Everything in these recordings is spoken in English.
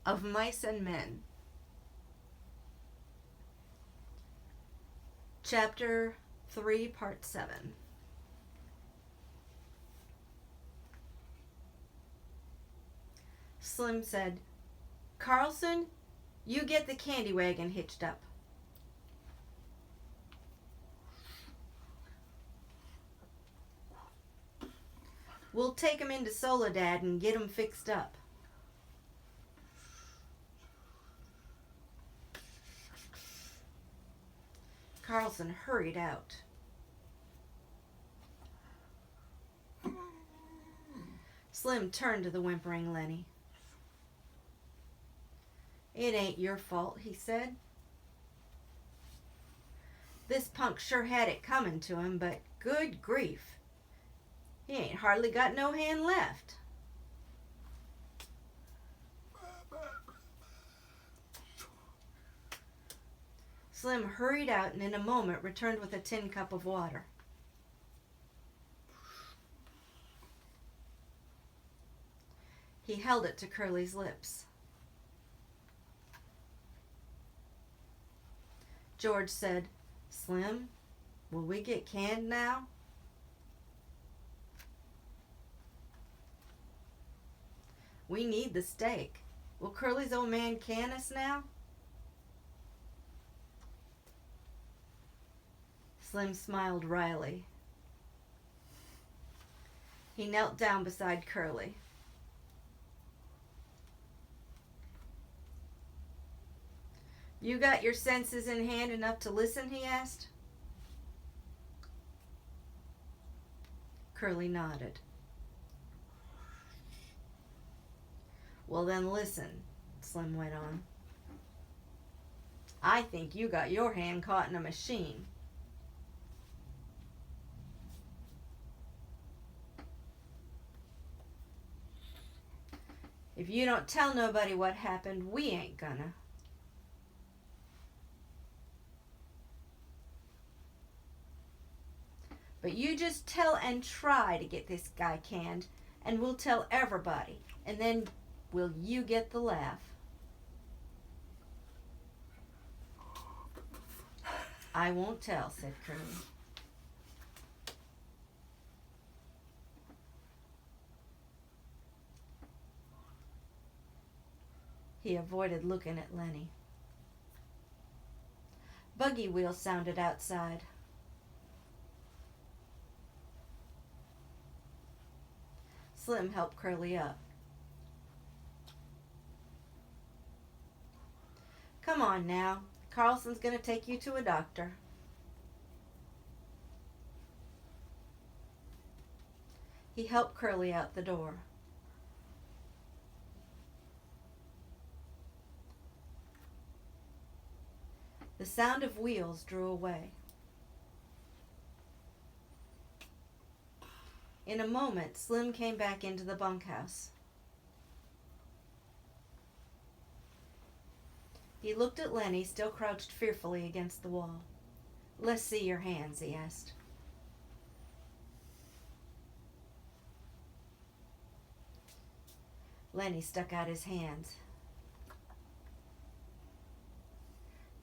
of Mice and Men. Chapter 3, Part 7. Slim said, "Carlson, you get the candy wagon hitched up." "We'll take 'em into Soledad and get 'em fixed up." Carlson hurried out. Slim turned to the whimpering Lenny. "It ain't your fault," he said. "This punk sure had it coming to him, but good grief, he ain't hardly got no hand left." Slim hurried out and in a moment returned with a tin cup of water. He held it to Curly's lips. George said, "Slim, will we get canned now?" "We need the steak. Will Curly's old man can us now?" Slim smiled wryly. He knelt down beside Curly. "You got your senses in hand enough to listen?" he asked. Curly nodded. "Well then listen," Slim went on. "I think you got your hand caught in a machine. If you don't tell nobody what happened, we ain't gonna. But you just tell and try to get this guy canned, and we'll tell everybody, and then will you get the laugh?" "I won't tell," said Curly. He avoided looking at Lenny. Buggy wheels sounded outside. Slim helped Curly up. "Come on now. Carlson's gonna take you to a doctor." He helped Curly out the door. The sound of wheels drew away. In a moment, Slim came back into the bunkhouse. He looked at Lenny, still crouched fearfully against the wall. "Let's see your hands," he asked. Lenny stuck out his hands.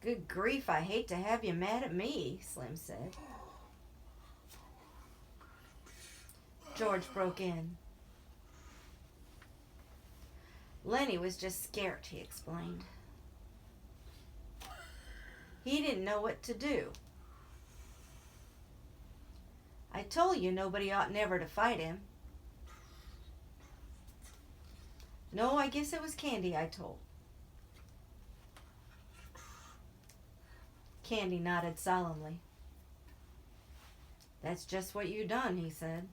"Good grief, I hate to have you mad at me," Slim said. George broke in. "Lenny was just scared," he explained. "He didn't know what to do. I told you nobody ought never to fight him." "No, I guess it was Candy I told." Candy nodded solemnly. "That's just what you done," he said.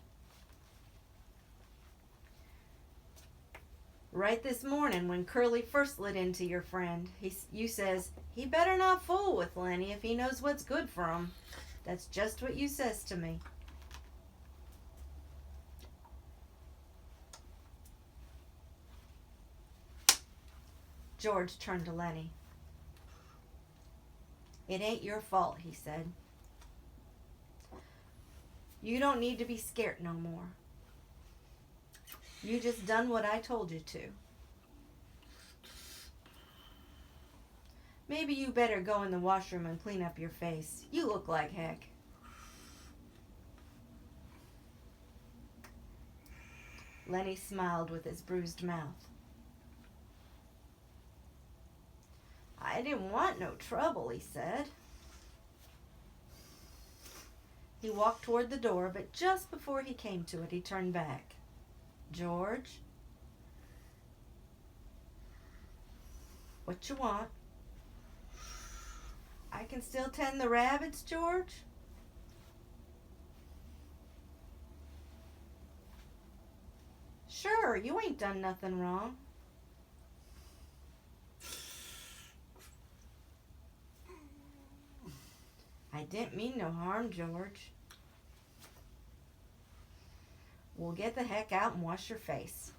"Right this morning when Curly first lit into your friend, you says, he better not fool with Lenny if he knows what's good for him. That's just what you says to me." George turned to Lenny. "It ain't your fault," he said. "You don't need to be scared no more. You just done what I told you to." Maybe you better go in the washroom and clean up your face. You look like heck. Lenny smiled with his bruised mouth. I didn't want no trouble, he said. He walked toward the door, but just before he came to it, he turned back. George? What you want? I can still tend the rabbits, George? Sure, you ain't done nothing wrong. I didn't mean no harm, George. Well, get the heck out and wash your face.